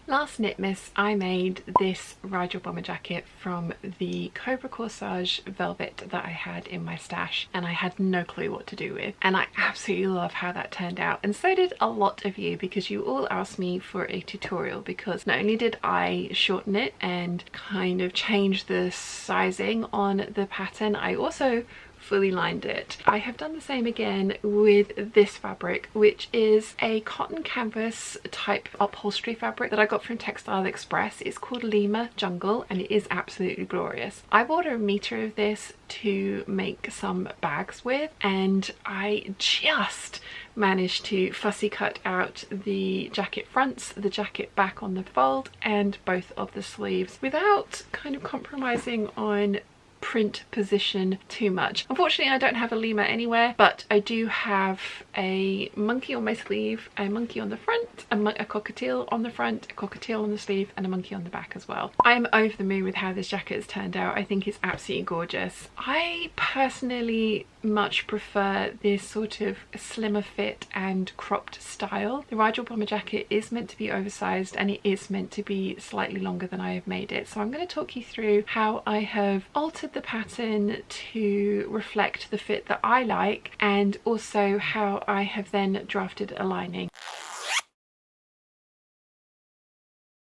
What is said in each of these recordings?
Last Knitmas I made this Rigel bomber jacket from the Cobra Corsage velvet that I had in my stash and I had no clue what to do with, and I absolutely love how that turned out, and so did a lot of you because you all asked me for a tutorial, because not only did I shorten it and kind of change the sizing on the pattern, I also fully lined it. I have done the same again with this fabric, which is a cotton canvas type upholstery fabric that I got from Textile Express. It's called Lima Jungle and it is absolutely glorious. I bought a meter of this to make some bags with, and I just managed to fussy cut out the jacket fronts, the jacket back on the fold, and both of the sleeves without kind of compromising on print position too much. Unfortunately I don't have a Lima anywhere, but I do have a monkey on my sleeve, a monkey on the front, a cockatiel on the front, a cockatiel on the sleeve, and a monkey on the back as well. I am over the moon with how this jacket has turned out. I think it's absolutely gorgeous. I personally much prefer this sort of slimmer fit and cropped style. The Rigel bomber jacket is meant to be oversized and it is meant to be slightly longer than I have made it. So I'm going to talk you through how I have altered the pattern to reflect the fit that I like, and also how I have then drafted a lining.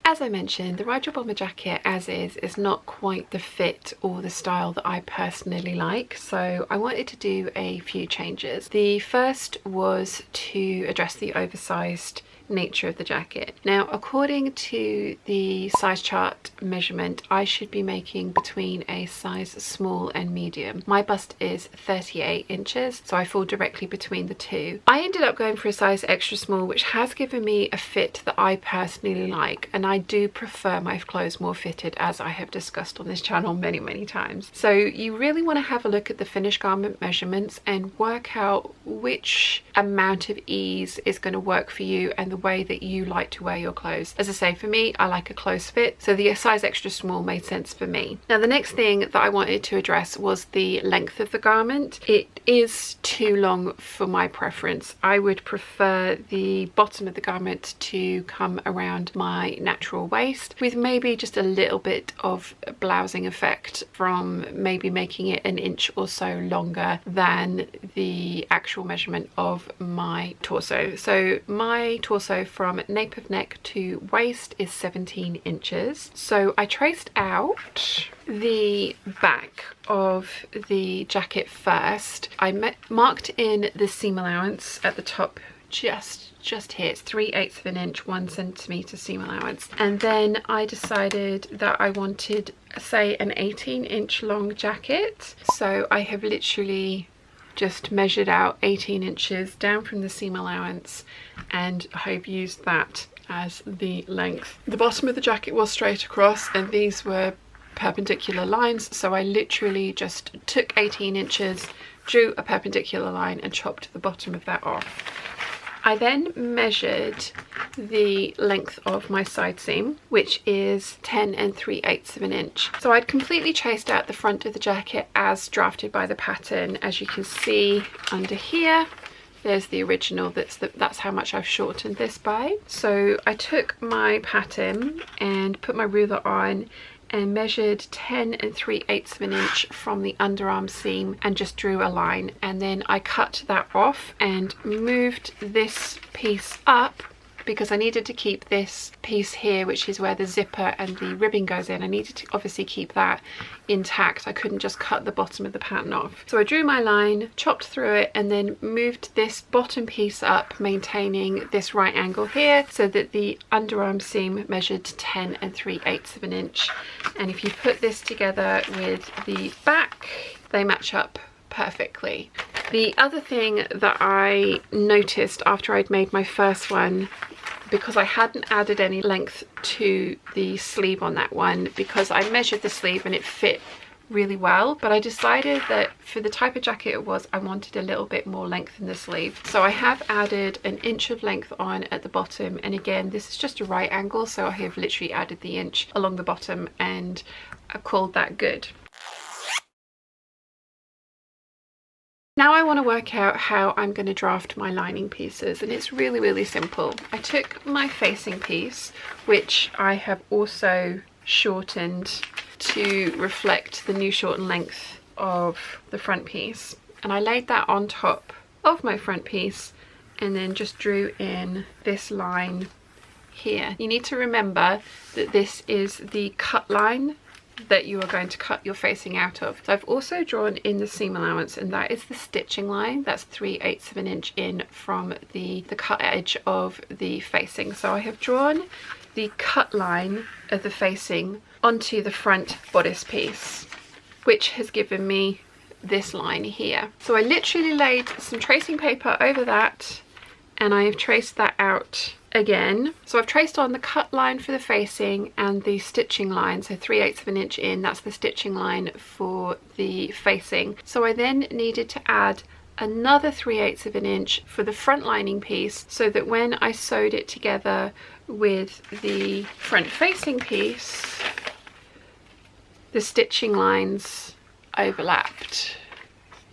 As I mentioned, the Rigel bomber jacket as is not quite the fit or the style that I personally like, so I wanted to do a few changes. The first was to address the oversized nature of the jacket. Now, according to the size chart measurement, I should be making between a size small and medium. My bust is 38 inches, so I fall directly between the two. I ended up going for a size extra small, which has given me a fit that I personally like, and I do prefer my clothes more fitted, as I have discussed on this channel many times. So you really want to have a look at the finished garment measurements and work out which amount of ease is going to work for you and the way that you like to wear your clothes. As I say, for me, I like a close fit, so the size extra small made sense for me. Now, the next thing that I wanted to address was the length of the garment. It is too long for my preference. I would prefer the bottom of the garment to come around my natural waist, with maybe just a little bit of blousing effect from maybe making it an inch or so longer than the actual measurement of my torso. So my torso from nape of neck to waist is 17 inches. So I traced out the back of the jacket first. I marked in the seam allowance at the top, just here. It's 3/8 of an inch, 1 centimeter seam allowance, and then I decided that I wanted, say, an 18-inch long jacket. So I have literally just measured out 18 inches down from the seam allowance and I've used that as the length. The bottom of the jacket was straight across and these were perpendicular lines, so I literally just took 18 inches, drew a perpendicular line and chopped the bottom of that off. I then measured the length of my side seam, which is 10 3/8 of an inch. So I'd completely traced out the front of the jacket as drafted by the pattern. As you can see under here, there's the original. That's how much I've shortened this by. So I took my pattern and put my ruler on and measured 10 3/8 of an inch from the underarm seam and just drew a line, and then I cut that off and moved this piece up because I needed to keep this piece here, which is where the zipper and the ribbing goes in. I needed to obviously keep that intact. I couldn't just cut the bottom of the pattern off. So I drew my line, chopped through it, and then moved this bottom piece up, maintaining this right angle here, so that the underarm seam measured 10 3/8 of an inch. And if you put this together with the back, they match up perfectly. The other thing that I noticed after I'd made my first one, because I hadn't added any length to the sleeve on that one, because I measured the sleeve and it fit really well, but I decided that for the type of jacket it was, I wanted a little bit more length in the sleeve. So I have added an inch of length on at the bottom, and again, this is just a right angle, so I have literally added the inch along the bottom and I called that good. Now I want to work out how I'm going to draft my lining pieces, and it's really, really simple. I took my facing piece, which I have also shortened to reflect the new shortened length of the front piece, and I laid that on top of my front piece and then just drew in this line here. You need to remember that this is the cut line that you are going to cut your facing out of. So I've also drawn in the seam allowance, and that is the stitching line. That's 3/8 of an inch in from the cut edge of the facing. So I have drawn the cut line of the facing onto the front bodice piece, which has given me this line here. So I literally laid some tracing paper over that, and I have traced that out again. So I've traced on the cut line for the facing and the stitching line, so 3/8 of an inch in, that's the stitching line for the facing. So I then needed to add another 3/8 of an inch for the front lining piece, so that when I sewed it together with the front facing piece, the stitching lines overlapped.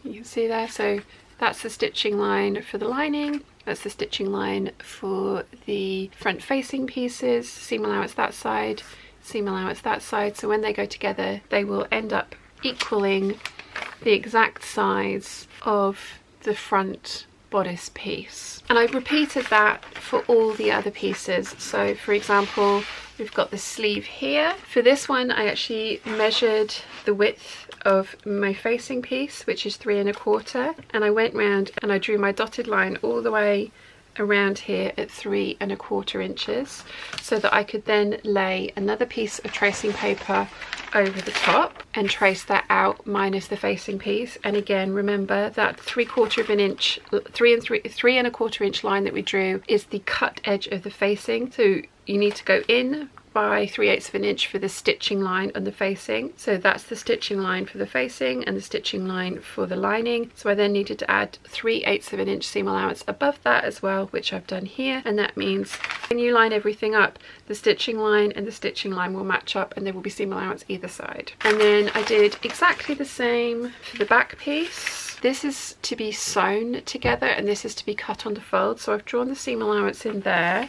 You can see there, so that's the stitching line for the lining, that's the stitching line for the front facing pieces, seam allowance that side, seam allowance that side. So when they go together, they will end up equaling the exact size of the front bodice piece. And I've repeated that for all the other pieces. So for example, we've got the sleeve here. For this one, I actually measured the width of my facing piece, which is 3 1/4, and I went round and I drew my dotted line all the way around here at 3 1/4 inches, so that I could then lay another piece of tracing paper over the top and trace that out minus the facing piece. And again, remember that 3/4 of an inch, 3 1/4 inch line that we drew is the cut edge of the facing. So you need to go in by 3/8 of an inch for the stitching line on the facing. So that's the stitching line for the facing and the stitching line for the lining. So I then needed to add 3/8 of an inch seam allowance above that as well, which I've done here. And that means when you line everything up, the stitching line and the stitching line will match up, and there will be seam allowance either side. And then I did exactly the same for the back piece. This is to be sewn together and this is to be cut on the fold. So I've drawn the seam allowance in there,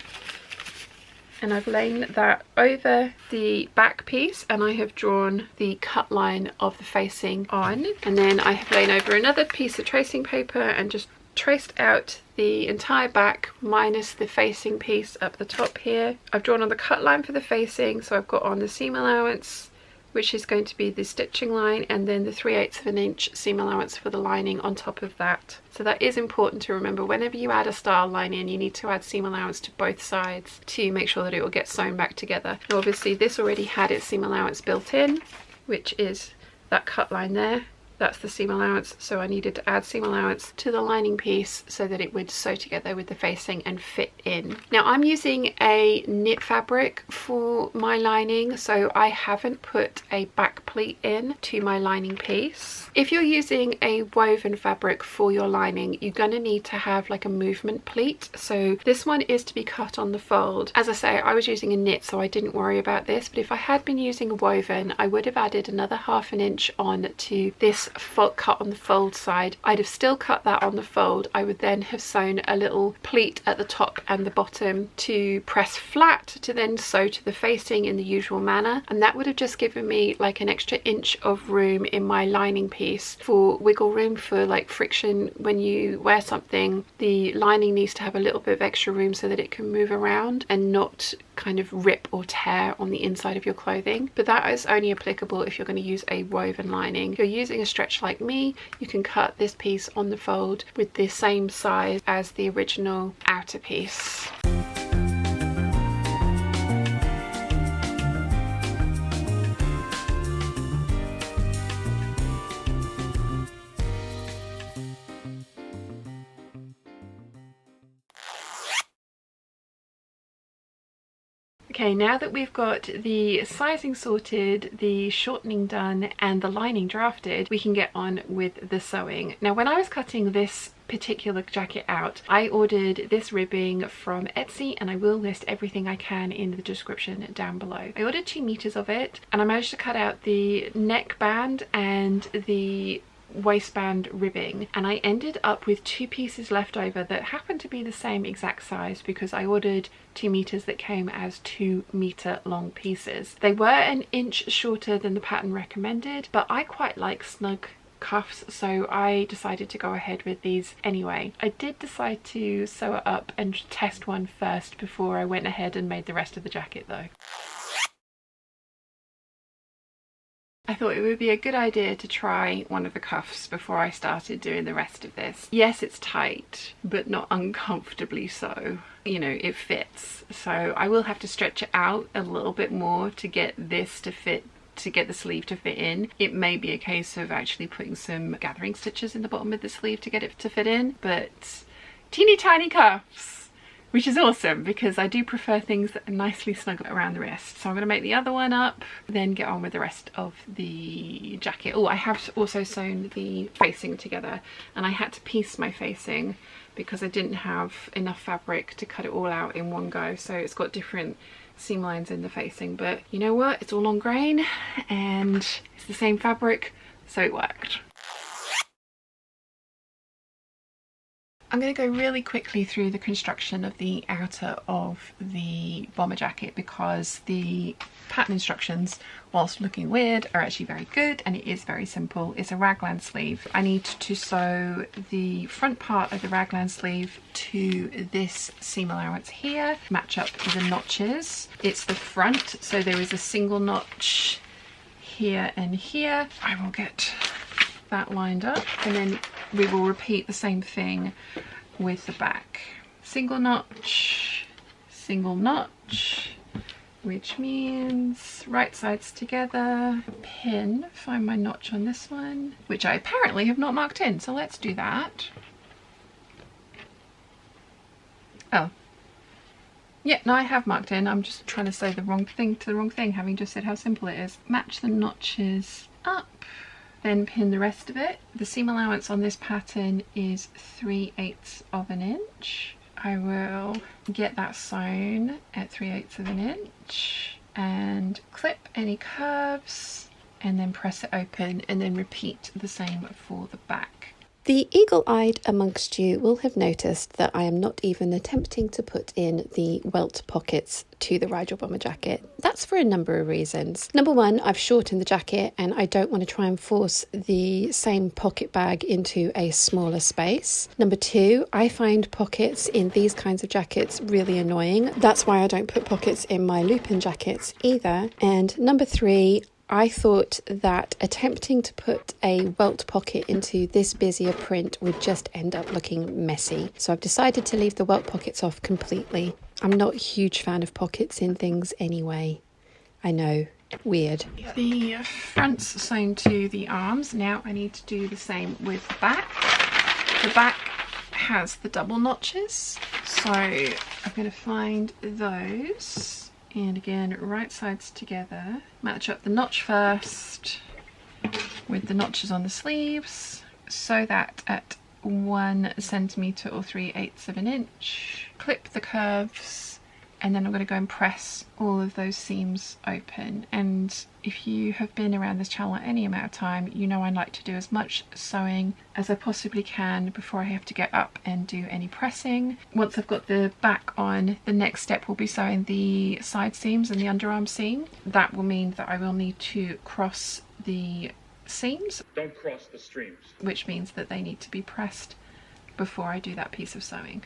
and I've laid that over the back piece, and I have drawn the cut line of the facing on, and then I have laid over another piece of tracing paper and just traced out the entire back minus the facing piece up the top here. I've drawn on the cut line for the facing, so I've got on the seam allowance, which is going to be the stitching line, and then the 3/8 of an inch seam allowance for the lining on top of that. So that is important to remember. Whenever you add a style line in, you need to add seam allowance to both sides to make sure that it will get sewn back together. Now obviously this already had its seam allowance built in, which is that cut line there. That's the seam allowance, so I needed to add seam allowance to the lining piece so that it would sew together with the facing and fit in. Now I'm using a knit fabric for my lining, so I haven't put a back pleat in to my lining piece. If you're using a woven fabric for your lining, you're going to need to have like a movement pleat. So this one is to be cut on the fold. As I say, I was using a knit, so I didn't worry about this, but if I had been using a woven, I would have added another 1/2 inch on to this cut on the fold side. I'd have still cut that on the fold. I would then have sewn a little pleat at the top and the bottom to press flat to then sew to the facing in the usual manner, and that would have just given me like an extra inch of room in my lining piece for wiggle room, for like friction. When you wear something, the lining needs to have a little bit of extra room so that it can move around and not kind of rip or tear on the inside of your clothing. But that is only applicable if you're going to use a woven lining. If you're using a stretch like me, you can cut this piece on the fold with the same size as the original outer piece. Okay, now that we've got the sizing sorted, the shortening done, and the lining drafted, we can get on with the sewing. Now, when I was cutting this particular jacket out, I ordered this ribbing from Etsy, and I will list everything I can in the description down below. I ordered 2 meters of it, and I managed to cut out the neckband and the waistband ribbing, and I ended up with 2 pieces left over that happened to be the same exact size because I ordered 2 meters that came as 2-meter long pieces. They were an inch shorter than the pattern recommended, but I quite like snug cuffs, so I decided to go ahead with these anyway. I did decide to sew it up and test one first before I went ahead and made the rest of the jacket though. I thought it would be a good idea to try one of the cuffs before I started doing the rest of this. Yes, it's tight, but not uncomfortably so. You know, it fits. So I will have to stretch it out a little bit more to get this to fit, to get the sleeve to fit in. It may be a case of actually putting some gathering stitches in the bottom of the sleeve to get it to fit in, but teeny tiny cuffs, which is awesome because I do prefer things that are nicely snug around the wrist. So I'm going to make the other one up, then get on with the rest of the jacket. Oh, I have also sewn the facing together, and I had to piece my facing because I didn't have enough fabric to cut it all out in one go. So it's got different seam lines in the facing, but you know what, it's all on grain and it's the same fabric, so it worked. I'm going to go really quickly through the construction of the outer of the bomber jacket because the pattern instructions, whilst looking weird, are actually very good, and it is very simple. It's a raglan sleeve. I need to sew the front part of the raglan sleeve to this seam allowance here, match up the notches. It's the front, so there is a single notch here and here. I will get that lined up, and then we will repeat the same thing with the back. Single notch, which means right sides together, pin, find my notch on this one, which I apparently have not marked in, so let's do that. Oh, yeah, no, I have marked in. I'm just trying to say the wrong thing to the wrong thing, having just said how simple it is. Match the notches up, then pin the rest of it. The seam allowance on this pattern is 3/8 of an inch. I will get that sewn at 3/8 of an inch and clip any curves and then press it open, and then repeat the same for the back. The eagle-eyed amongst you will have noticed that I am not even attempting to put in the welt pockets to the Rigel bomber jacket. That's for a number of reasons. Number one, I've shortened the jacket and I don't want to try and force the same pocket bag into a smaller space. Number two, I find pockets in these kinds of jackets really annoying. That's why I don't put pockets in my Lupin jackets either. And number three, I thought that attempting to put a welt pocket into this busy a print would just end up looking messy. So I've decided to leave the welt pockets off completely. I'm not a huge fan of pockets in things anyway. I know, weird. The front's sewn to the arms. Now I need to do the same with the back. The back has the double notches, so I'm going to find those. And again, right sides together. Match up the notch first with the notches on the sleeves. Sew that at 1 centimetre or 3/8 of an inch. Clip the curves, and then I'm going to go and press all of those seams open. And if you have been around this channel at any amount of time, you know I like to do as much sewing as I possibly can before I have to get up and do any pressing. Once I've got the back on, the next step will be sewing the side seams and the underarm seam. That will mean that I will need to cross the seams. Don't cross the streams. Which means that they need to be pressed before I do that piece of sewing.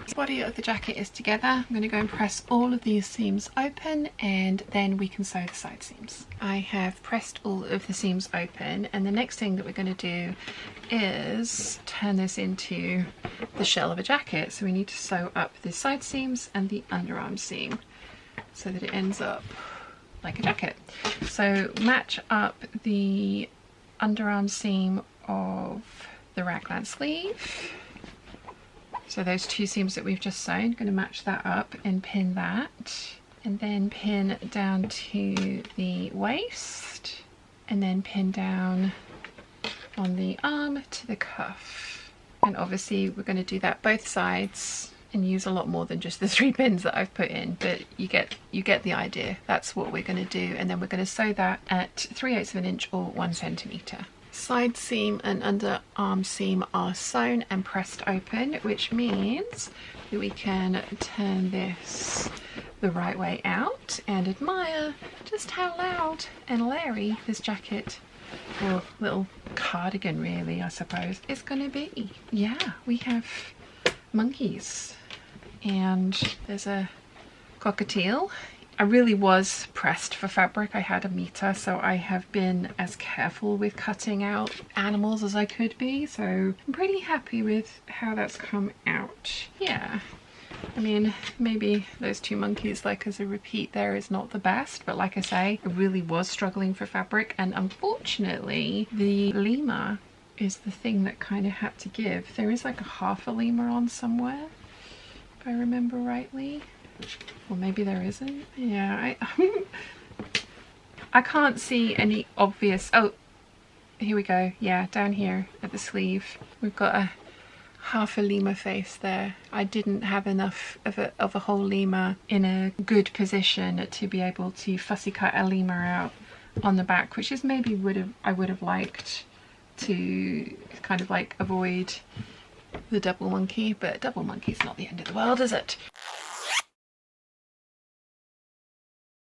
The body of the jacket is together. I'm going to go and press all of these seams open, and then we can sew the side seams. I have pressed all of the seams open, and the next thing that we're going to do is turn this into the shell of a jacket. So we need to sew up the side seams and the underarm seam so that it ends up like a jacket. So match up the underarm seam of the raglan sleeve. So those 2 seams that we've just sewn, going to match that up and pin that, and then pin down to the waist, and then pin down on the arm to the cuff. And obviously we're going to do that both sides and use a lot more than just the 3 pins that I've put in, but you get the idea. That's what we're going to do, and then we're going to sew that at 3/8 of an inch or 1 centimetre. Side seam and underarm seam are sewn and pressed open, which means that we can turn this the right way out and admire just how loud and Larry this jacket, or little cardigan really, I suppose, is going to be. Yeah, we have monkeys and there's a cockatiel. I really was pressed for fabric. I had a meter, so I have been as careful with cutting out animals as I could be, so I'm pretty happy with how that's come out. Yeah, I mean, maybe those 2 monkeys, like as a repeat there, is not the best, but like I say, I really was struggling for fabric, and unfortunately the lemur is the thing that kind of had to give. There is like a half a lemur on somewhere, if I remember rightly. Well, maybe there isn't. Yeah, I can't see any obvious... Oh, here we go. Yeah, down here at the sleeve we've got a half a lemur face there. I didn't have enough of a whole lemur in a good position to be able to fussy cut a lemur out on the back, which is maybe I would have liked to kind of like avoid the double monkey, but double monkey's not the end of the world, is it?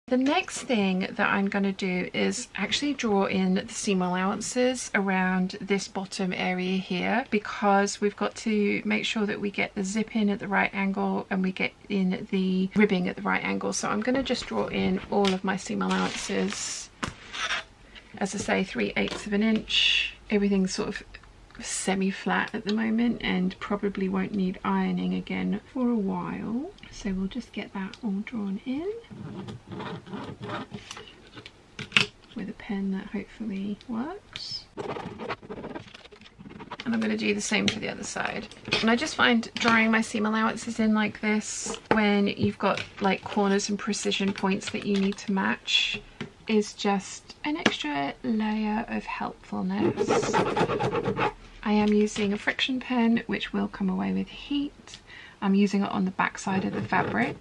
The next thing that I'm going to do is actually draw in the seam allowances around this bottom area here, because we've got to make sure that we get the zip in at the right angle and we get in the ribbing at the right angle. So I'm going to just draw in all of my seam allowances, as I say, 3/8 of an inch. Everything's sort of semi-flat at the moment and probably won't need ironing again for a while, so we'll just get that all drawn in with a pen that hopefully works. And I'm going to do the same for the other side. And I just find drawing my seam allowances in like this, when you've got like corners and precision points that you need to match, is just an extra layer of helpfulness. I am using a friction pen, which will come away with heat. I'm using it on the back side of the fabric.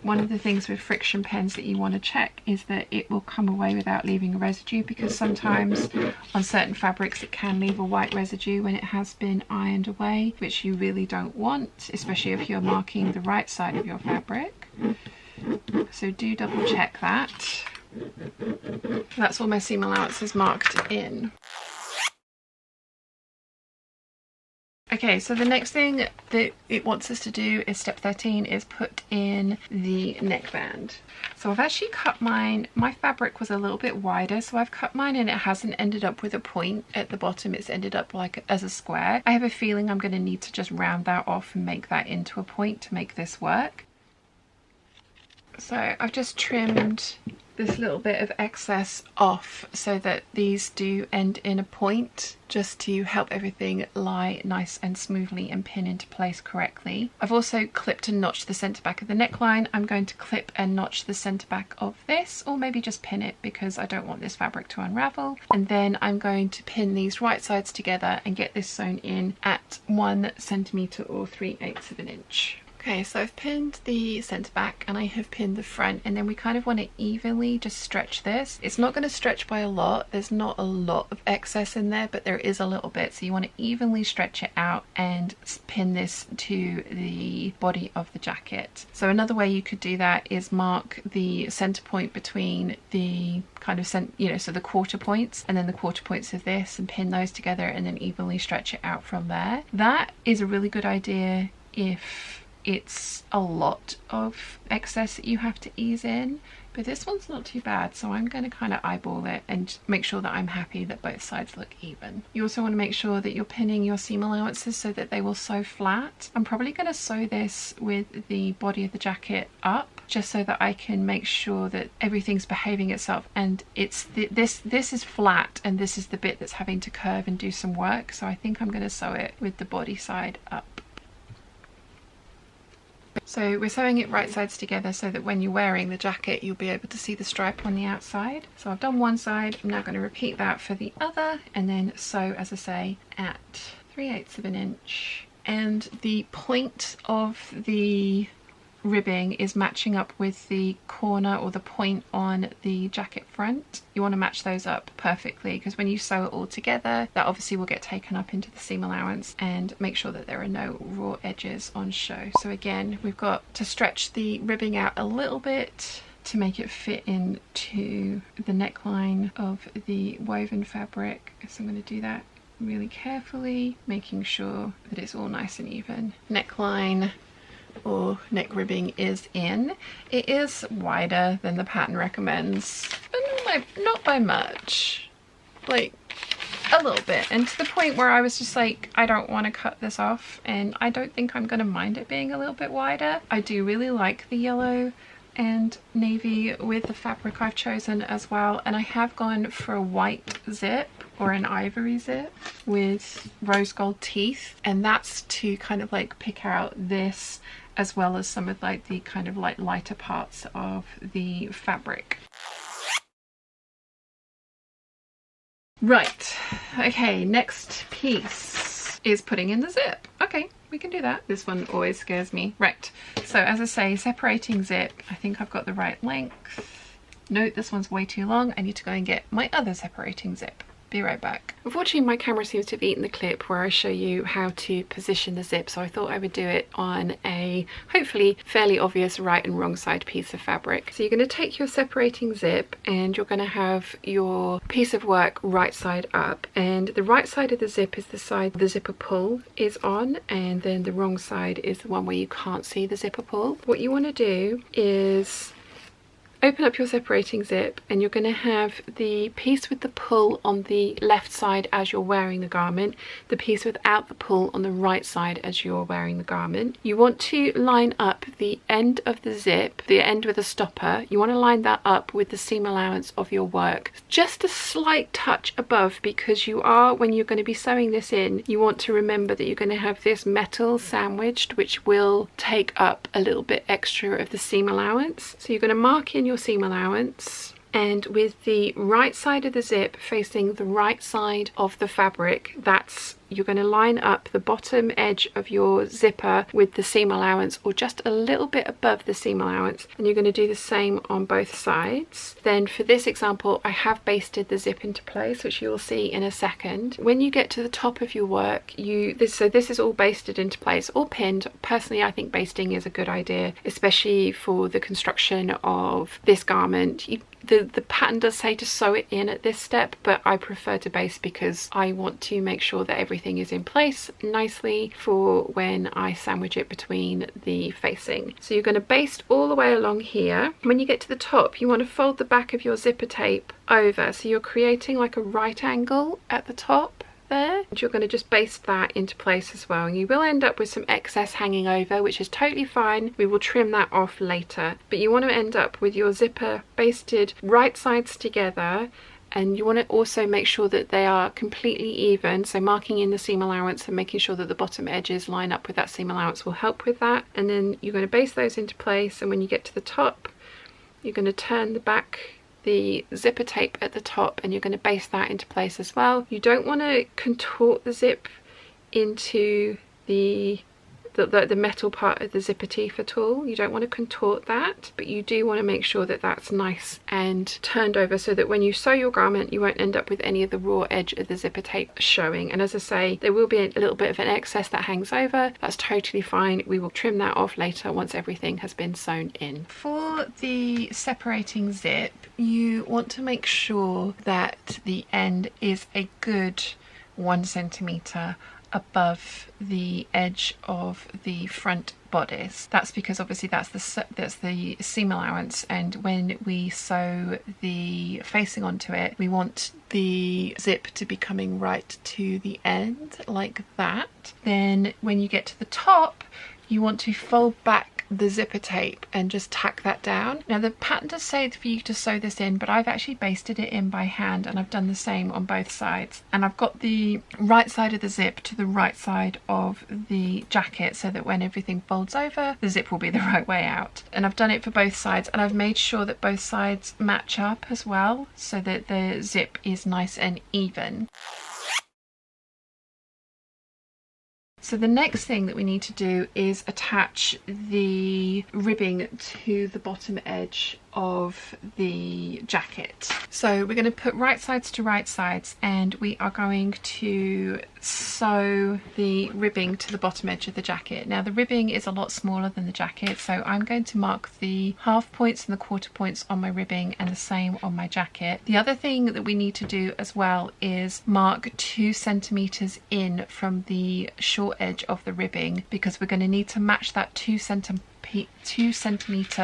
One of the things with friction pens that you want to check is that it will come away without leaving a residue, because sometimes on certain fabrics it can leave a white residue when it has been ironed away, which you really don't want, especially if you're marking the right side of your fabric. So do double check that. That's all my seam allowances marked in. Okay, so the next thing that it wants us to do is step 13, is put in the neckband. So I've actually cut mine. My fabric was a little bit wider, so I've cut mine and it hasn't ended up with a point at the bottom. It's ended up like as a square. I have a feeling I'm going to need to just round that off and make that into a point to make this work. So I've just trimmed this little bit of excess off so that these do end in a point, just to help everything lie nice and smoothly and pin into place correctly. I've also clipped and notched the centre back of the neckline. I'm going to clip and notch the centre back of this, or maybe just pin it because I don't want this fabric to unravel. And then I'm going to pin these right sides together and get this sewn in at 1 centimetre or 3/8 of an inch. Okay, so I've pinned the centre back and I have pinned the front, and then we kind of want to evenly just stretch this. It's not going to stretch by a lot. There's not a lot of excess in there, but there is a little bit. So you want to evenly stretch it out and pin this to the body of the jacket. So another way you could do that is mark the centre point between the kind of so the quarter points and then the quarter points of this, and pin those together and then evenly stretch it out from there. That is a really good idea if it's a lot of excess that you have to ease in, but this one's not too bad, so I'm going to kind of eyeball it and make sure that I'm happy that both sides look even. You also want to make sure that you're pinning your seam allowances so that they will sew flat. I'm probably going to sew this with the body of the jacket up, just so that I can make sure that everything's behaving itself, and it's this is flat and this is the bit that's having to curve and do some work. So I think I'm going to sew it with the body side up. So we're sewing it right sides together so that when you're wearing the jacket you'll be able to see the stripe on the outside. So I've done one side, I'm now going to repeat that for the other, and then sew, as I say, at 3/8 of an inch and the point of the ribbing is matching up with the corner or the point on the jacket front. You want to match those up perfectly, because when you sew it all together, that obviously will get taken up into the seam allowance, and make sure that there are no raw edges on show. So again, we've got to stretch the ribbing out a little bit to make it fit into the neckline of the woven fabric. So I'm going to do that really carefully, making sure that it's all nice and even. Neckline or neck ribbing is in. It is wider than the pattern recommends, but not by much, like a little bit, and to the point where I was just like, I don't want to cut this off, and I don't think I'm going to mind it being a little bit wider. I do really like the yellow and navy with the fabric I've chosen as well, and I have gone for a white zip or an ivory zip with rose gold teeth, and that's to kind of like pick out this as well as some of like the kind of like lighter parts of the fabric. Right, okay, next piece is putting in the zip. Okay, we can do that. This one always scares me. Right, so as I say, separating zip, I think I've got the right length. Note, this one's way too long. I need to go and get my other separating zip. Be right back. Unfortunately, my camera seems to have eaten the clip where I show you how to position the zip, so I thought I would do it on a hopefully fairly obvious right and wrong side piece of fabric. So you're going to take your separating zip and you're going to have your piece of work right side up, and the right side of the zip is the side the zipper pull is on, and then the wrong side is the one where you can't see the zipper pull. What you want to do is open up your separating zip, and you're going to have the piece with the pull on the left side as you're wearing the garment, the piece without the pull on the right side as you're wearing the garment. You want to line up the end of the zip, the end with a stopper. You want to line that up with the seam allowance of your work, just a slight touch above, because you are, when you're going to be sewing this in, you want to remember that you're going to have this metal sandwiched, which will take up a little bit extra of the seam allowance. So you're going to mark in your seam allowance, and with the right side of the zip facing the right side of the fabric, you're going to line up the bottom edge of your zipper with the seam allowance, or just a little bit above the seam allowance, and you're going to do the same on both sides. Then for this example, I have basted the zip into place, which you'll see in a second. When you get to the top of your work, this is all basted into place, all pinned. Personally, I think basting is a good idea, especially for the construction of this garment. The pattern does say to sew it in at this step, but I prefer to baste because I want to make sure that everything is in place nicely for when I sandwich it between the facing. So you're going to baste all the way along here. When you get to the top, you want to fold the back of your zipper tape over, so you're creating like a right angle at the top there, and you're going to just baste that into place as well, and you will end up with some excess hanging over, which is totally fine. We will trim that off later, but you want to end up with your zipper basted right sides together, and you want to also make sure that they are completely even, so marking in the seam allowance and making sure that the bottom edges line up with that seam allowance will help with that. And then you're going to baste those into place, and when you get to the top, you're going to turn the zipper tape at the top, and you're going to baste that into place as well. You don't want to contort the zip into the metal part of the zipper teeth at all. You don't want to contort that, but you do want to make sure that that's nice and turned over, so that when you sew your garment, you won't end up with any of the raw edge of the zipper tape showing. And as I say, there will be a little bit of an excess that hangs over. That's totally fine. We will trim that off later once everything has been sewn in. For the separating zip, you want to make sure that the end is a good 1 centimeter above the edge of the front bodice. That's because obviously that's the seam allowance, and when we sew the facing onto it, we want the zip to be coming right to the end like that. Then when you get to the top, you want to fold back the zipper tape and just tack that down. Now the pattern does say for you to sew this in, but I've actually basted it in by hand, and I've done the same on both sides, and I've got the right side of the zip to the right side of the jacket, so that when everything folds over, the zip will be the right way out. And I've done it for both sides, and I've made sure that both sides match up as well, so that the zip is nice and even. So the next thing that we need to do is attach the ribbing to the bottom edge of the jacket. So we're going to put right sides to right sides, and we are going to sew the ribbing to the bottom edge of the jacket. Now the ribbing is a lot smaller than the jacket, so I'm going to mark the half points and the quarter points on my ribbing and the same on my jacket. The other thing that we need to do as well is mark 2 centimeters in from the short edge of the ribbing, because we're going to need to match that 2 centimeter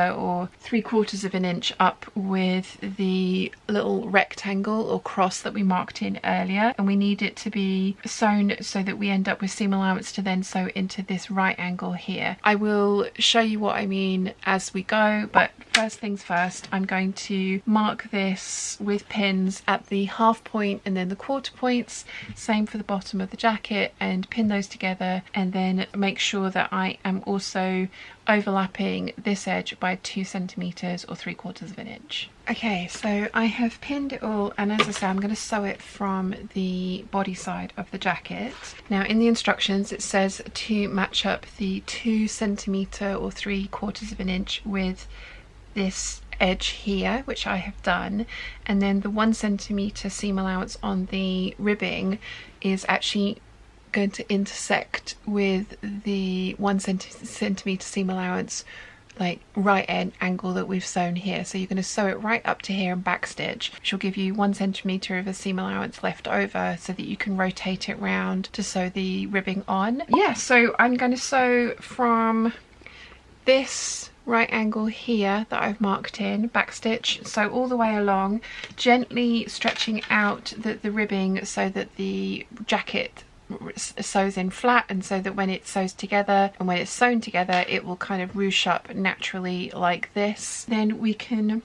or 3/4 of an inch up with the little rectangle or cross that we marked in earlier, and we need it to be sewn so that we end up with seam allowance to then sew into this right angle here. I will show you what I mean as we go, but first things first, I'm going to mark this with pins at the half point and then the quarter points, same for the bottom of the jacket, and pin those together, and then make sure that I am also overlapping this edge by 2 centimeters or 3/4 of an inch. Okay, so I have pinned it all, and as I say, I'm going to sew it from the body side of the jacket. Now in the instructions it says to match up the 2 centimeter or 3/4 of an inch with this edge here, which I have done, and then the 1 centimeter seam allowance on the ribbing is actually going to intersect with the 1 centimeter seam allowance, like right angle that we've sewn here. So you're going to sew it right up to here and backstitch, which will give you 1 centimeter of a seam allowance left over so that you can rotate it round to sew the ribbing on. Yeah, so I'm going to sew from this right angle here that I've marked in, backstitch, so all the way along, gently stretching out the ribbing so that the jacket sews in flat, and so that when it sews together and when it's sewn together it will kind of ruche up naturally like this. Then we can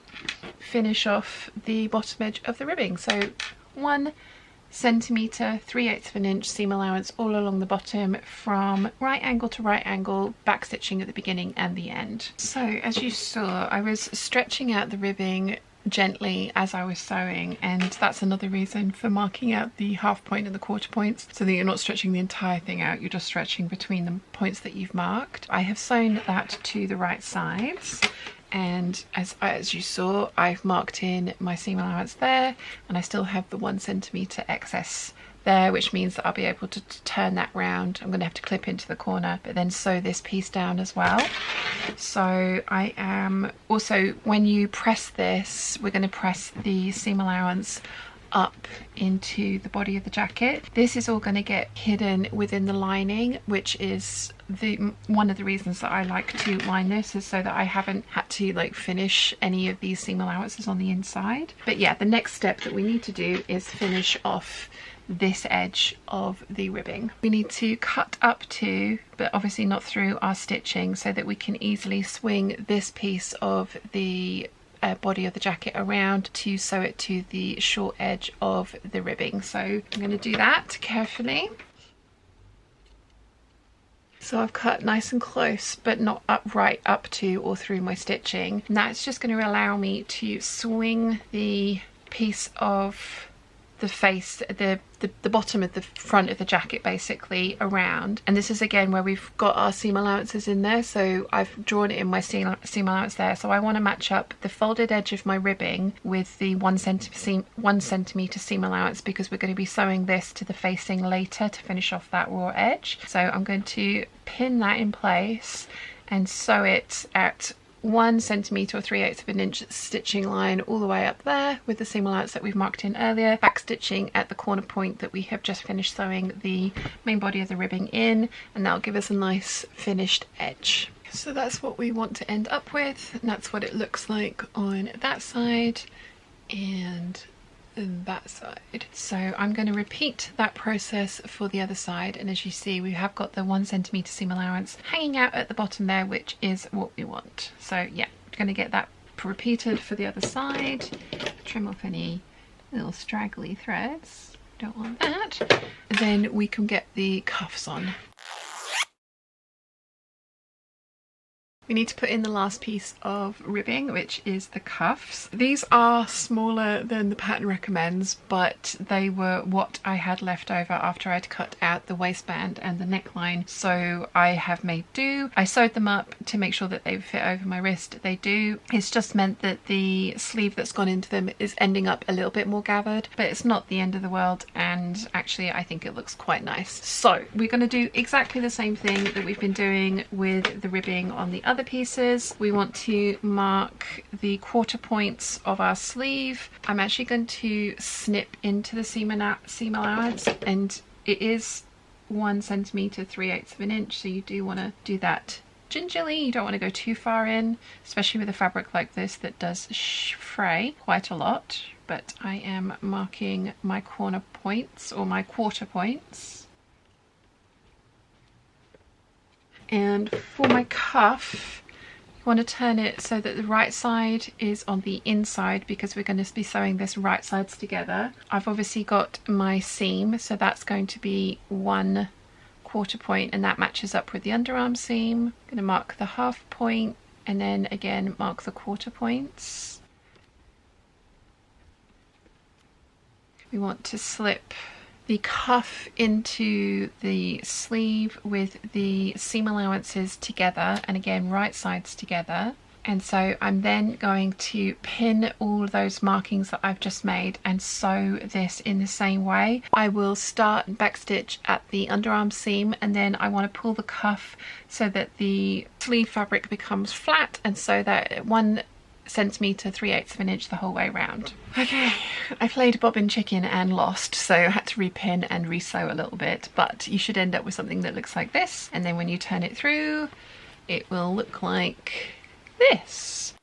finish off the bottom edge of the ribbing. So 1 centimeter, 3/8 of an inch seam allowance all along the bottom from right angle to right angle, back stitching at the beginning and the end. So as you saw, I was stretching out the ribbing gently as I was sewing, and that's another reason for marking out the half point and the quarter points, so that you're not stretching the entire thing out, you're just stretching between the points that you've marked. I have sewn that to the right sides, and as you saw, I've marked in my seam allowance there, and I still have the 1 centimeter excess there, which means that I'll be able to turn that round. I'm going to have to clip into the corner, but then sew this piece down as well. So I am also, when you press this, we're going to press the seam allowance up into the body of the jacket. This is all going to get hidden within the lining, which is one of the reasons that I like to line this, is so that I haven't had to like finish any of these seam allowances on the inside. But yeah, the next step that we need to do is finish off this edge of the ribbing. We need to cut up to, but obviously not through our stitching, so that we can easily swing this piece of the body of the jacket around to sew it to the short edge of the ribbing. So I'm going to do that carefully. So I've cut nice and close, but not right up to or through my stitching, and that's just going to allow me to swing the piece of the face, the bottom of the front of the jacket basically around. And this is again where we've got our seam allowances in there, so I've drawn it in my seam allowance there. So I want to match up the folded edge of my ribbing with the 1 centimeter seam allowance, because we're going to be sewing this to the facing later to finish off that raw edge. So I'm going to pin that in place and sew it at 1 centimeter or 3/8 of an inch stitching line all the way up there with the seam allowance that we've marked in earlier, back stitching at the corner point that we have just finished sewing the main body of the ribbing in, and that'll give us a nice finished edge. So that's what we want to end up with, and that's what it looks like on that side and that side. So I'm going to repeat that process for the other side, and as you see, we have got the 1 centimeter seam allowance hanging out at the bottom there, which is what we want. So yeah, I'm going to get that repeated for the other side, trim off any little straggly threads, don't want that. Then we can get the cuffs on. We need to put in the last piece of ribbing, which is the cuffs. These are smaller than the pattern recommends, but they were what I had left over after I'd cut out the waistband and the neckline, so I have made do. I sewed them up to make sure that they fit over my wrist. They do. It's just meant that the sleeve that's gone into them is ending up a little bit more gathered, but it's not the end of the world, and actually I think it looks quite nice. So we're going to do exactly the same thing that we've been doing with the ribbing on the other pieces. We want to mark the quarter points of our sleeve. I'm actually going to snip into the seam allowance, and it is 1 centimetre 3/8 of an inch, so you do want to do that gingerly. You don't want to go too far in, especially with a fabric like this that does fray quite a lot. But I am marking my corner points, or my quarter points. And for my cuff, you want to turn it so that the right side is on the inside, because we're going to be sewing this right sides together. I've obviously got my seam, so that's going to be 1 quarter point, and that matches up with the underarm seam. I'm going to mark the half point and then again mark the quarter points. We want to slip the cuff into the sleeve with the seam allowances together, and again right sides together. And so I'm then going to pin all those markings that I've just made and sew this in the same way. I will start and backstitch at the underarm seam, and then I want to pull the cuff so that the sleeve fabric becomes flat, and so that 1 centimetre 3/8 of an inch the whole way around. Okay, I played bobbin chicken and lost, so I had to repin and resew a little bit, but you should end up with something that looks like this, and then when you turn it through it will look like this.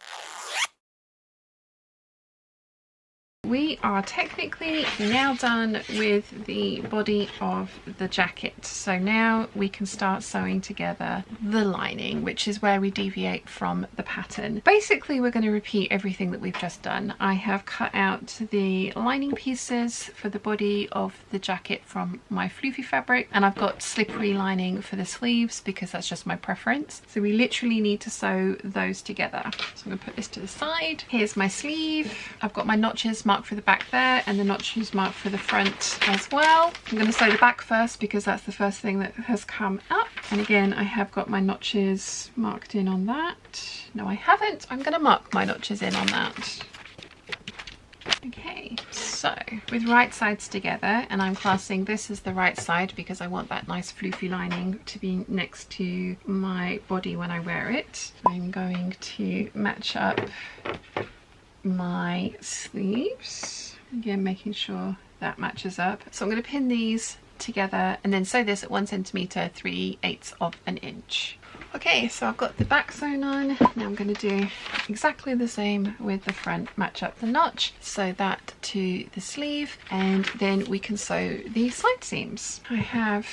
We are technically now done with the body of the jacket, so now we can start sewing together the lining, which is where we deviate from the pattern. Basically we're going to repeat everything that we've just done. I have cut out the lining pieces for the body of the jacket from my floofy fabric, and I've got slippery lining for the sleeves because that's just my preference. So we literally need to sew those together. So I'm going to put this to the side. Here's my sleeve. I've got my notches marked for the back there, and the notches marked for the front as well. I'm going to sew the back first because that's the first thing that has come up, and again I have got my notches marked in on that. No, I haven't. I'm going to mark my notches in on that. Okay, so with right sides together, and I'm classing this as the right side because I want that nice floofy lining to be next to my body when I wear it. I'm going to match up my sleeves, again making sure that matches up. So I'm going to pin these together and then sew this at 1 centimetre 3/8 of an inch. Okay, so I've got the back sewn on. Now I'm going to do exactly the same with the front. Match up the notch, sew that to the sleeve, and then we can sew the side seams. I have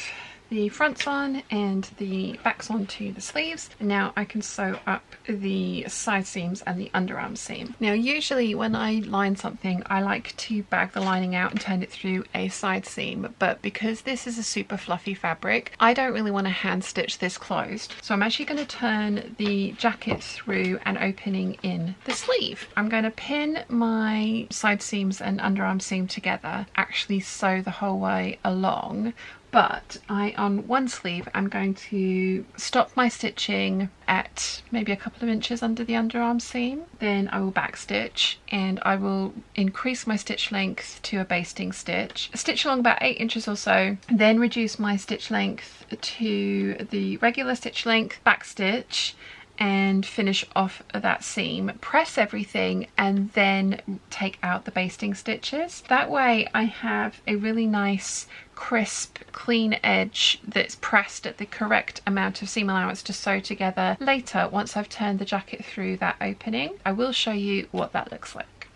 the fronts on and the backs onto the sleeves, and now I can sew up the side seams and the underarm seam. Now usually when I line something I like to bag the lining out and turn it through a side seam, but because this is a super fluffy fabric I don't really want to hand stitch this closed, so I'm actually going to turn the jacket through and opening in the sleeve. I'm going to pin my side seams and underarm seam together, actually sew the whole way along, but on one sleeve I'm going to stop my stitching at maybe a couple of inches under the underarm seam. Then I will backstitch and I will increase my stitch length to a basting stitch, stitch along about 8 inches or so, then reduce my stitch length to the regular stitch length, backstitch, and finish off that seam, press everything, and then take out the basting stitches. That way I have a really nice crisp clean edge that's pressed at the correct amount of seam allowance to sew together later once I've turned the jacket through that opening. I will show you what that looks like.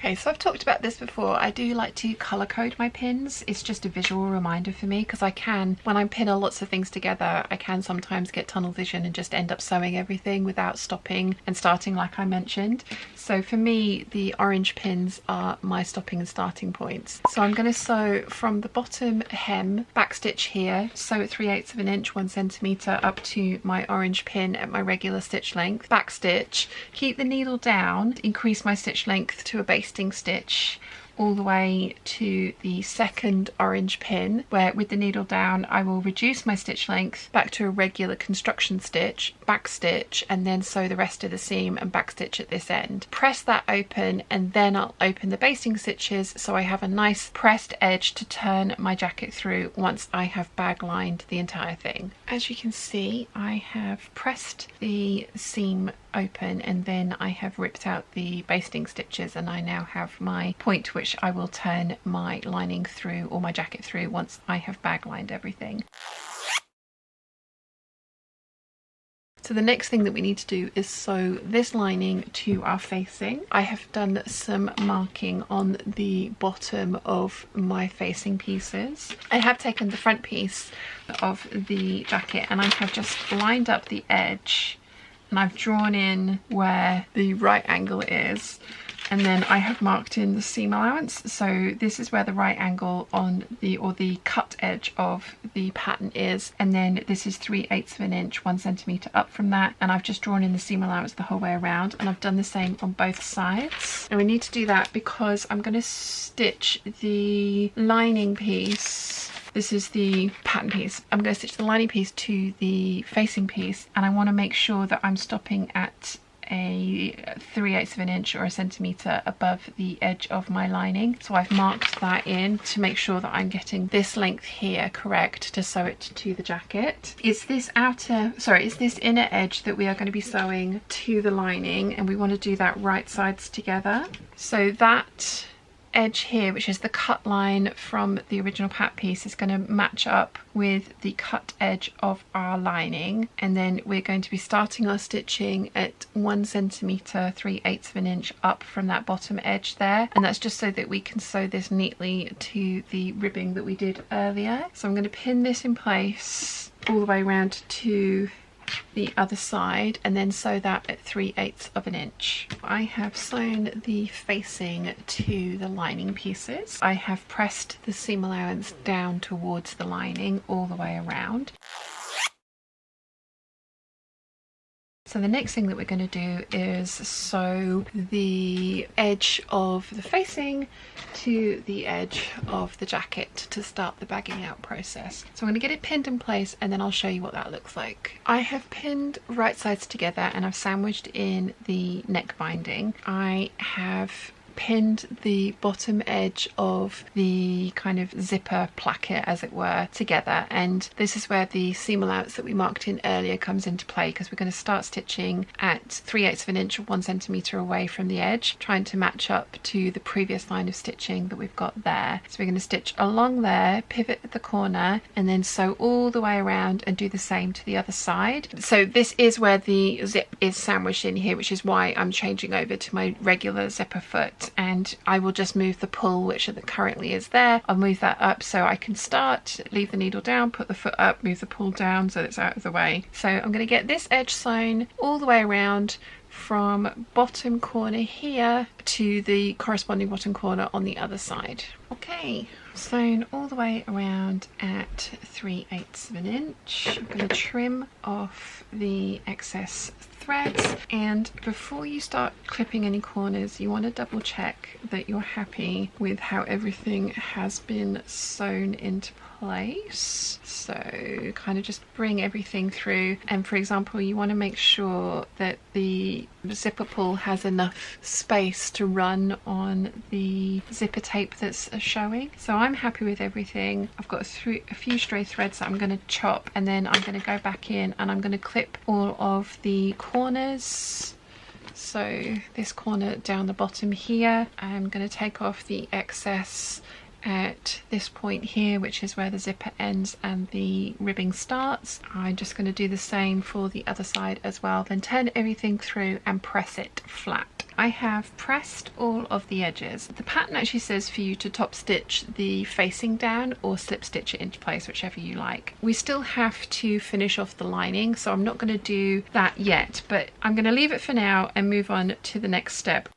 Okay, so I've talked about this before. I do like to colour code my pins. It's just a visual reminder for me, because I can, when I'm pinning lots of things together, I can sometimes get tunnel vision and just end up sewing everything without stopping and starting like I mentioned. So for me, the orange pins are my stopping and starting points. So I'm going to sew from the bottom hem, back stitch here, sew at 3/8 of an inch, 1 centimetre up to my orange pin at my regular stitch length, back stitch, keep the needle down, increase my stitch length to a basting stitch all the way to the second orange pin, where with the needle down I will reduce my stitch length back to a regular construction stitch, back stitch, and then sew the rest of the seam and back stitch at this end. Press that open, and then I'll open the basting stitches so I have a nice pressed edge to turn my jacket through once I have bag lined the entire thing. As you can see, I have pressed the seam open, and then I have ripped out the basting stitches, and I now have my point which I will turn my lining through, or my jacket through, once I have bag lined everything. So the next thing that we need to do is sew this lining to our facing. I have done some marking on the bottom of my facing pieces. I have taken the front piece of the jacket and I have just lined up the edge, and I've drawn in where the right angle is, and then I have marked in the seam allowance. So this is where the right angle on the, or the cut edge of the pattern is, and then this is 3/8 of an inch, 1 centimetre up from that, and I've just drawn in the seam allowance the whole way around, and I've done the same on both sides. And we need to do that because I'm going to stitch the lining piece. This is the pattern piece. I'm going to stitch the lining piece to the facing piece, and I want to make sure that I'm stopping at a 3/8 of an inch or a centimetre above the edge of my lining. So I've marked that in to make sure that I'm getting this length here correct to sew it to the jacket. It's this inner edge that we are going to be sewing to the lining, and we want to do that right sides together. So that edge here, which is the cut line from the original pat piece, is going to match up with the cut edge of our lining, and then we're going to be starting our stitching at 1 centimetre, 3/8 of an inch up from that bottom edge there, and that's just so that we can sew this neatly to the ribbing that we did earlier. So I'm going to pin this in place all the way around to the other side, and then sew that at 3/8 of an inch. I have sewn the facing to the lining pieces. I have pressed the seam allowance down towards the lining all the way around. So the next thing that we're going to do is sew the edge of the facing to the edge of the jacket to start the bagging out process. So I'm going to get it pinned in place, and then I'll show you what that looks like. I have pinned right sides together and I've sandwiched in the neck binding. I have pinned the bottom edge of the kind of zipper placket, as it were, together, and this is where the seam allowance that we marked in earlier comes into play, because we're going to start stitching at 3/8 of an inch or 1 centimetre away from the edge, trying to match up to the previous line of stitching that we've got there. So we're going to stitch along there, pivot at the corner, and then sew all the way around and do the same to the other side. So this is where the zip is sandwiched in here, which is why I'm changing over to my regular zipper foot, and I will just move the pull, which currently is there. I'll move that up so I can start, leave the needle down, put the foot up, move the pull down so it's out of the way. So I'm going to get this edge sewn all the way around from bottom corner here to the corresponding bottom corner on the other side. Okay, sewn all the way around at 3/8 of an inch. I'm going to trim off the excess threads, and before you start clipping any corners, you want to double check that you're happy with how everything has been sewn into place. So kind of just bring everything through, and for example, you want to make sure that the zipper pull has enough space to run on the zipper tape that's showing. So I'm happy with everything. I've got a few stray threads that I'm going to chop, and then I'm going to go back in and I'm going to clip all of the corners. So this corner down the bottom here, I'm going to take off the excess at this point here, which is where the zipper ends and the ribbing starts. I'm just going to do the same for the other side as well, then turn everything through and press it flat. I have pressed all of the edges. The pattern actually says for you to top stitch the facing down or slip stitch it into place, whichever you like. We still have to finish off the lining, so I'm not going to do that yet, but I'm going to leave it for now and move on to the next step,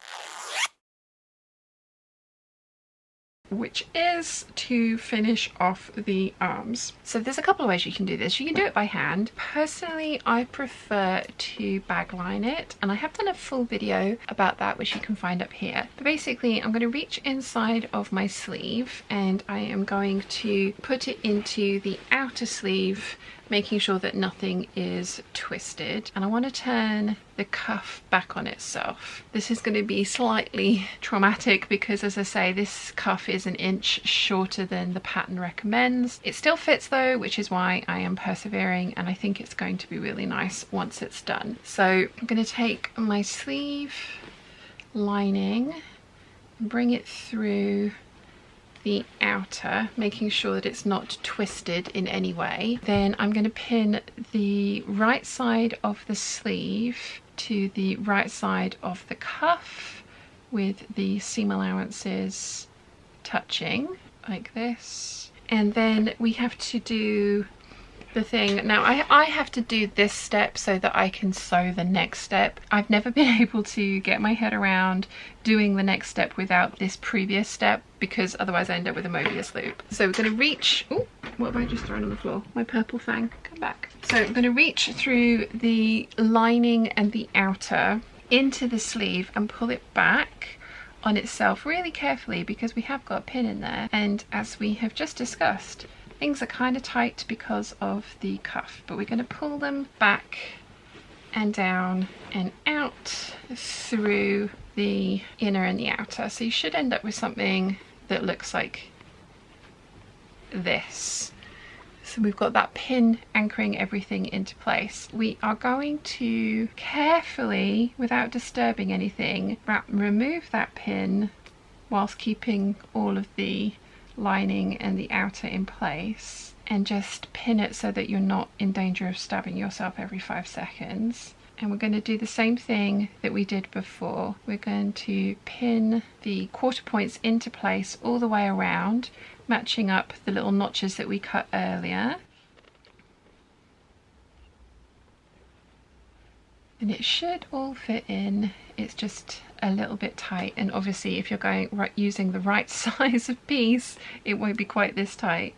which is to finish off the arms. So there's a couple of ways you can do this. You can do it by hand. Personally, I prefer to bagline it, and I have done a full video about that, which you can find up here. But basically, I'm going to reach inside of my sleeve and I am going to put it into the outer sleeve, making sure that nothing is twisted. And I want to turn the cuff back on itself. This is going to be slightly traumatic because, as I say, this cuff is 1 inch shorter than the pattern recommends. It still fits though, which is why I am persevering, and I think it's going to be really nice once it's done. So I'm going to take my sleeve lining and bring it through the outer, making sure that it's not twisted in any way. Then I'm going to pin the right side of the sleeve to the right side of the cuff with the seam allowances touching like this. And then we have to do the thing. Now I have to do this step so that I can sew the next step. I've never been able to get my head around doing the next step without this previous step, because otherwise I end up with a Mobius loop. So we're going to reach, oh, what have I just thrown on the floor? My purple fang, come back. So I'm going to reach through the lining and the outer into the sleeve and pull it back on itself really carefully, because we have got a pin in there, and as we have just discussed, things are kind of tight because of the cuff, but we're going to pull them back and down and out through the inner and the outer. So you should end up with something that looks like this. So we've got that pin anchoring everything into place. We are going to carefully, without disturbing anything, remove that pin whilst keeping all of the lining and the outer in place, and just pin it so that you're not in danger of stabbing yourself every 5 seconds. And we're going to do the same thing that we did before. We're going to pin the quarter points into place all the way around, matching up the little notches that we cut earlier. And it should all fit in. It's just a little bit tight, and obviously if you're going using the right size of piece, it won't be quite this tight.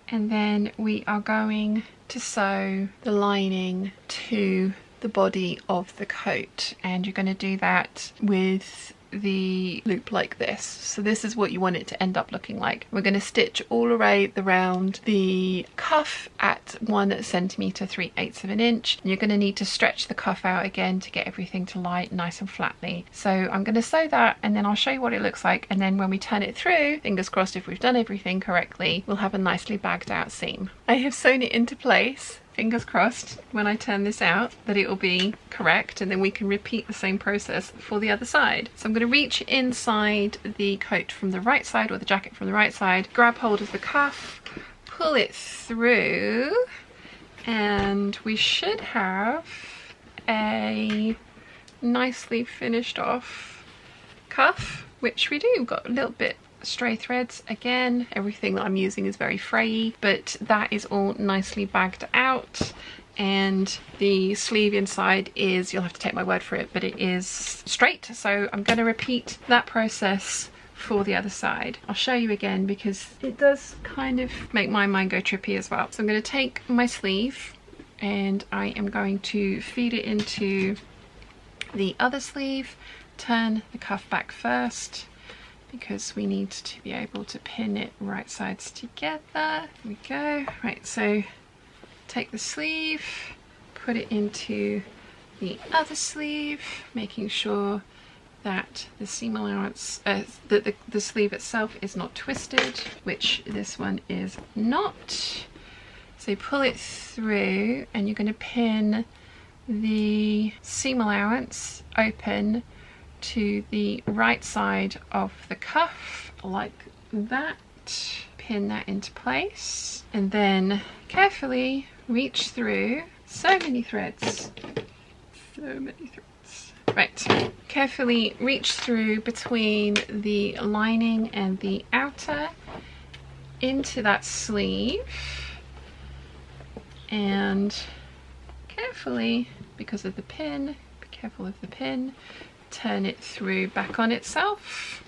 And then we are going to sew the lining to the body of the coat, and you're going to do that with the loop like this. So this is what you want it to end up looking like. We're going to stitch all around the cuff at 1 centimetre 3/8 of an inch. And you're going to need to stretch the cuff out again to get everything to lie nice and flatly. So I'm going to sew that, and then I'll show you what it looks like, and then when we turn it through, fingers crossed if we've done everything correctly, we'll have a nicely bagged out seam. I have sewn it into place. Fingers crossed when I turn this out that it will be correct, and then we can repeat the same process for the other side. So I'm going to reach inside the coat from the right side, or the jacket from the right side, grab hold of the cuff, pull it through, and we should have a nicely finished off cuff, which we do. We've got a little bit stray threads again. Everything that I'm using is very frayy, but that is all nicely bagged out. And the sleeve inside is, you'll have to take my word for it, but it is straight. So I'm going to repeat that process for the other side. I'll show you again because it does kind of make my mind go trippy as well. So I'm going to take my sleeve and I am going to feed it into the other sleeve, turn the cuff back first, because we need to be able to pin it right sides together. There we go. Right, so take the sleeve, put it into the other sleeve, making sure that the seam allowance, that the sleeve itself is not twisted, which this one is not. So pull it through, and you're going to pin the seam allowance open to the right side of the cuff like that. Pin that into place, and then carefully reach through. So many threads. So many threads. Right, carefully reach through between the lining and the outer into that sleeve, and carefully, because of the pin, be careful of the pin, turn it through back on itself.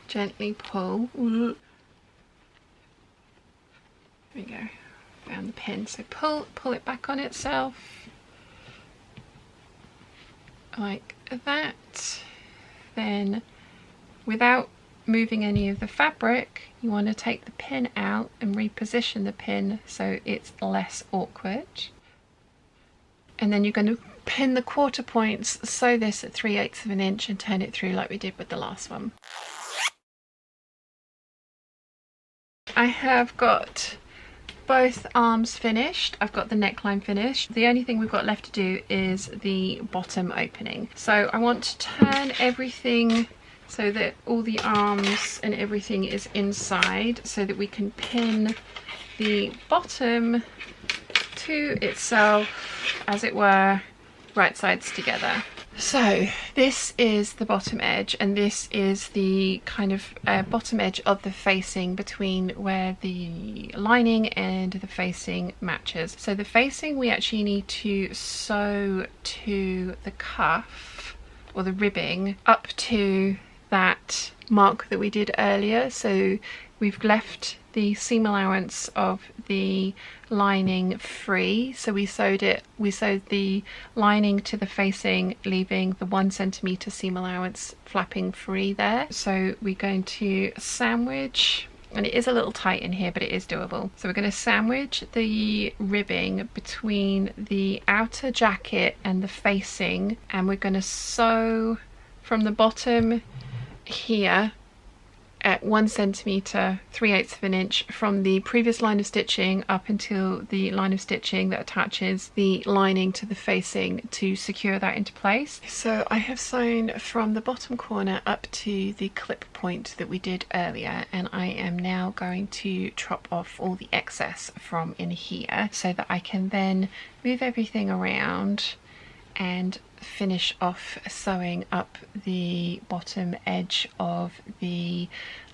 Gently pull. There we go. Found the pin. So pull it back on itself like that. Then, without moving any of the fabric, you want to take the pin out and reposition the pin so it's less awkward. And then you're going to pin the quarter points, sew this at 3/8 of an inch and turn it through like we did with the last one. I have got both arms finished. I've got the neckline finished. The only thing we've got left to do is the bottom opening. So I want to turn everything so that all the arms and everything is inside, so that we can pin the bottom to itself, as it were, right sides together. So this is the bottom edge, and this is the kind of bottom edge of the facing between where the lining and the facing matches. So the facing we actually need to sew to the cuff or the ribbing up to that mark that we did earlier. So we've left the seam allowance of the lining free, so we sewed the lining to the facing, leaving the 1 centimeter seam allowance flapping free there. So we're going to sandwich, and it is a little tight in here, but it is doable. So we're going to sandwich the ribbing between the outer jacket and the facing, and we're going to sew from the bottom here at 1 centimeter, 3/8 of an inch from the previous line of stitching up until the line of stitching that attaches the lining to the facing to secure that into place. So I have sewn from the bottom corner up to the clip point that we did earlier, and I am now going to chop off all the excess from in here so that I can then move everything around and finish off sewing up the bottom edge of the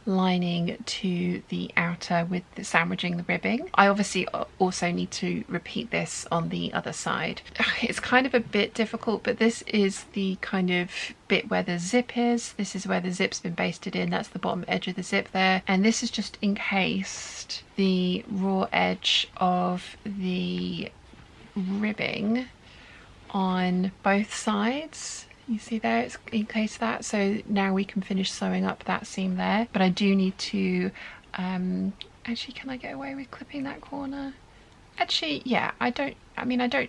lining to the outer with the sandwiching the ribbing. I obviously also need to repeat this on the other side. It's kind of a bit difficult, but this is the kind of bit where the zip is. This is where the zip's been basted in. That's the bottom edge of the zip there, and this is just encased the raw edge of the ribbing on both sides. You see there, it's encased that, so now we can finish sewing up that seam there. But I do need to actually, can I get away with clipping that corner? Actually, yeah, I don't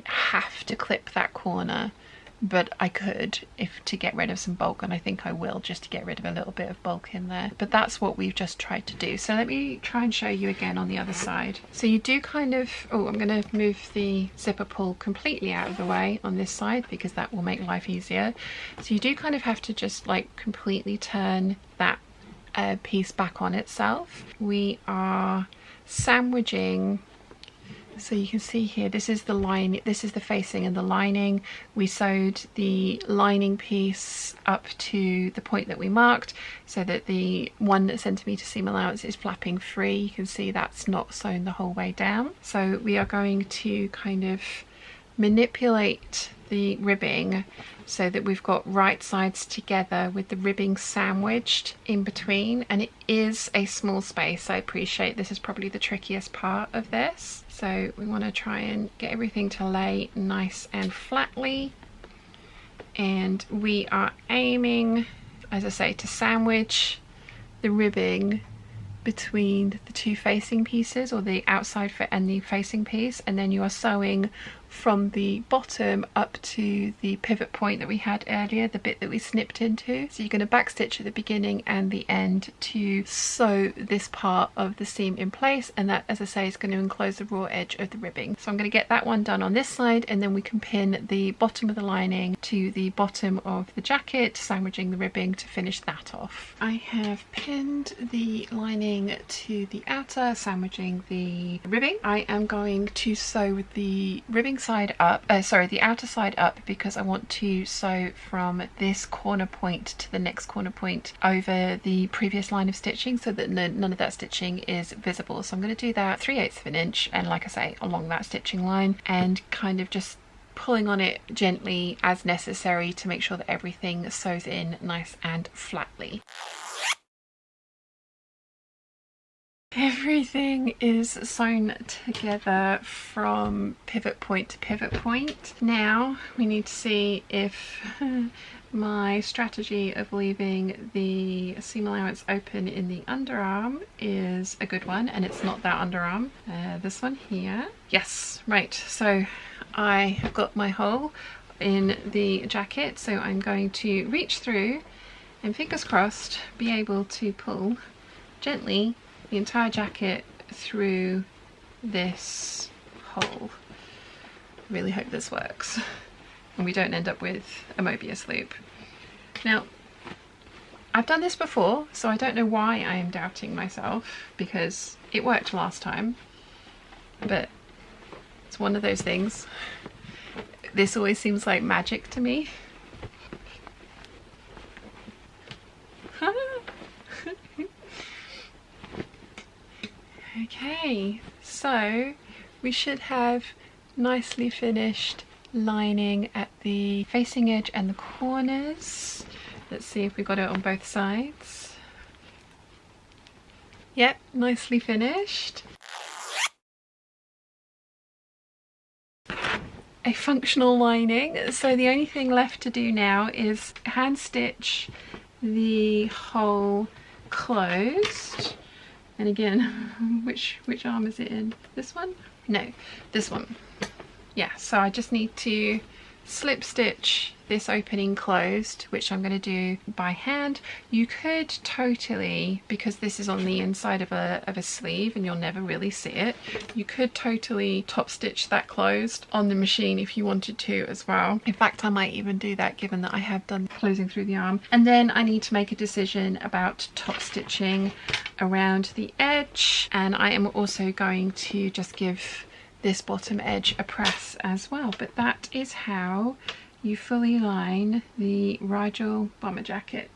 have to clip that corner, but I could, if to get rid of some bulk, and I think I will, just to get rid of a little bit of bulk in there. But that's what we've just tried to do. So let me try and show you again on the other side. So you do kind of, oh, I'm going to move the zipper pull completely out of the way on this side because that will make life easier. So you do kind of have to just like completely turn that piece back on itself. We are sandwiching. So you can see here, this is the line, this is the facing and the lining. We sewed the lining piece up to the point that we marked so that the 1 centimeter seam allowance is flapping free. You can see that's not sewn the whole way down. So we are going to kind of manipulate the ribbing so that we've got right sides together with the ribbing sandwiched in between, and it is a small space. I appreciate this is probably the trickiest part of this. So we want to try and get everything to lay nice and flatly, and we are aiming, as I say, to sandwich the ribbing between the two facing pieces, or the outside and the facing piece, and then you are sewing from the bottom up to the pivot point that we had earlier, the bit that we snipped into. So you're going to backstitch at the beginning and the end to sew this part of the seam in place, and that, as I say, is going to enclose the raw edge of the ribbing. So I'm going to get that one done on this side, and then we can pin the bottom of the lining to the bottom of the jacket, sandwiching the ribbing to finish that off. I have pinned the lining to the outer, sandwiching the ribbing. I am going to sew the ribbing sewing side up, sorry, the outer side up, because I want to sew from this corner point to the next corner point over the previous line of stitching so that none of that stitching is visible. So I'm going to do that 3/8 of an inch, and like I say, along that stitching line, and kind of just pulling on it gently as necessary to make sure that everything sews in nice and flatly. Everything is sewn together from pivot point to pivot point. Now we need to see if my strategy of leaving the seam allowance open in the underarm is a good one, and it's not that underarm, this one here. Yes, right, so I have got my hole in the jacket, so I'm going to reach through and, fingers crossed, be able to pull gently the entire jacket through this hole. Really hope this works and we don't end up with a Mobius loop. Now, I've done this before, so I don't know why I am doubting myself, because it worked last time, but it's one of those things. This always seems like magic to me. Okay, so we should have nicely finished lining at the facing edge and the corners. Let's see if we got it on both sides. Yep, nicely finished. A functional lining, so the only thing left to do now is hand stitch the hole closed. And again, which arm is it in? This one? No, this one. Yeah, so I just need to slip stitch this opening closed, which I'm going to do by hand. You could totally, because this is on the inside of a sleeve and you'll never really see it, you could totally top stitch that closed on the machine if you wanted to as well. In fact, I might even do that, given that I have done closing through the arm. And then I need to make a decision about top stitching around the edge, and I am also going to just give this bottom edge a press as well. But that is how you fully line the Rigel bomber jacket.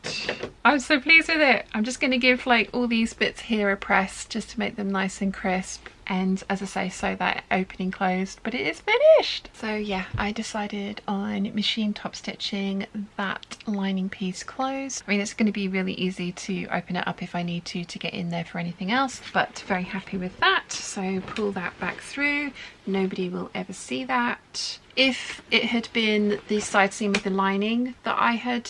I'm so pleased with it. I'm just going to give like all these bits here a press just to make them nice and crisp, and as I say, sew that opening closed, but it is finished. So yeah, I decided on machine top stitching that lining piece closed. I mean, it's going to be really easy to open it up if I need to get in there for anything else, but very happy with that. So pull that back through. Nobody will ever see that. If it had been the side seam of the lining that I had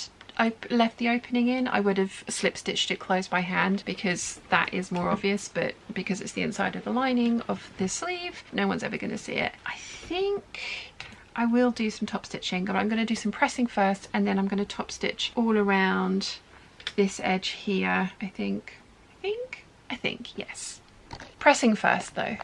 left the opening in, I would have slip stitched it closed by hand, because that is more obvious, but because it's the inside of the lining of the sleeve, no one's ever going to see it. I think I will do some top stitching, but I'm going to do some pressing first, and then I'm going to top stitch all around this edge here. I think, yes. Pressing first though.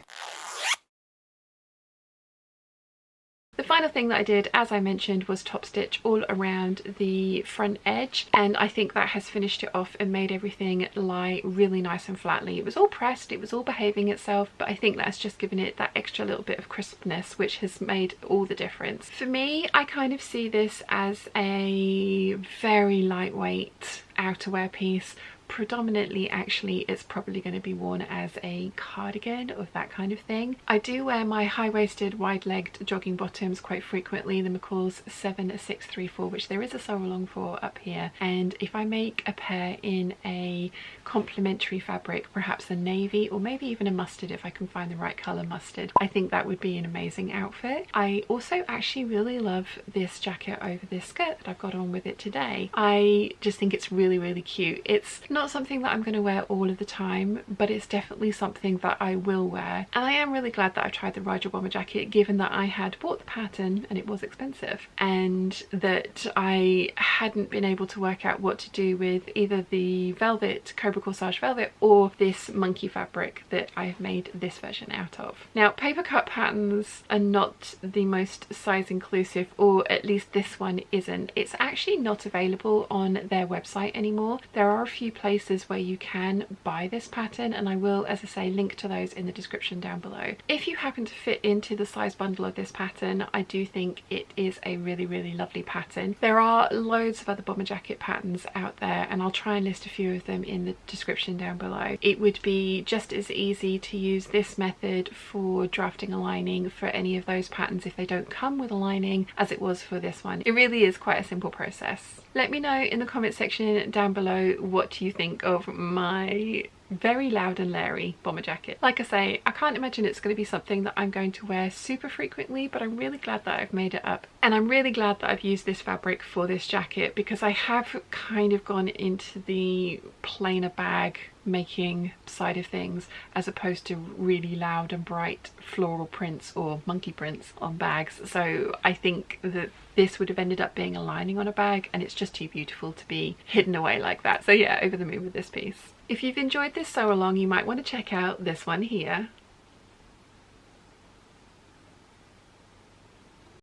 The final thing that I did, as I mentioned, was top stitch all around the front edge, and I think that has finished it off and made everything lie really nice and flatly. It was all pressed, it was all behaving itself, but I think that's just given it that extra little bit of crispness, which has made all the difference. For me, I kind of see this as a very lightweight outerwear piece. Predominantly, actually, it's probably going to be worn as a cardigan or that kind of thing. I do wear my high-waisted, wide-legged jogging bottoms quite frequently, the McCall's 7634, which there is a sew along for up here, and if I make a pair in a complementary fabric, perhaps a navy or maybe even a mustard if I can find the right colour mustard, I think that would be an amazing outfit. I also actually really love this jacket over this skirt that I've got on with it today. I just think it's really, really cute. It's not something that I'm going to wear all of the time, but it's definitely something that I will wear, and I am really glad that I tried the Rigel bomber jacket, given that I had bought the pattern and it was expensive, and that I hadn't been able to work out what to do with either the velvet, Cobra Corsage velvet, or this monkey fabric that I've made this version out of. Now, Papercut patterns are not the most size inclusive, or at least this one isn't. It's actually not available on their website anymore. There are a few places where you can buy this pattern, and I will, as I say, link to those in the description down below. If you happen to fit into the size bundle of this pattern, I do think it is a really lovely pattern. There are loads of other bomber jacket patterns out there, and I'll try and list a few of them in the description down below. It would be just as easy to use this method for drafting a lining for any of those patterns if they don't come with a lining as it was for this one. It really is quite a simple process. Let me know in the comment section down below what you think of my very loud and leery bomber jacket. Like I say, I can't imagine it's going to be something that I'm going to wear super frequently, but I'm really glad that I've made it up. And I'm really glad that I've used this fabric for this jacket, because I have kind of gone into the plainer bag making side of things as opposed to really loud and bright floral prints or monkey prints on bags. So I think that this would have ended up being a lining on a bag, and it's just too beautiful to be hidden away like that. So yeah, over the moon with this piece. If you've enjoyed this sew along, you might want to check out this one here.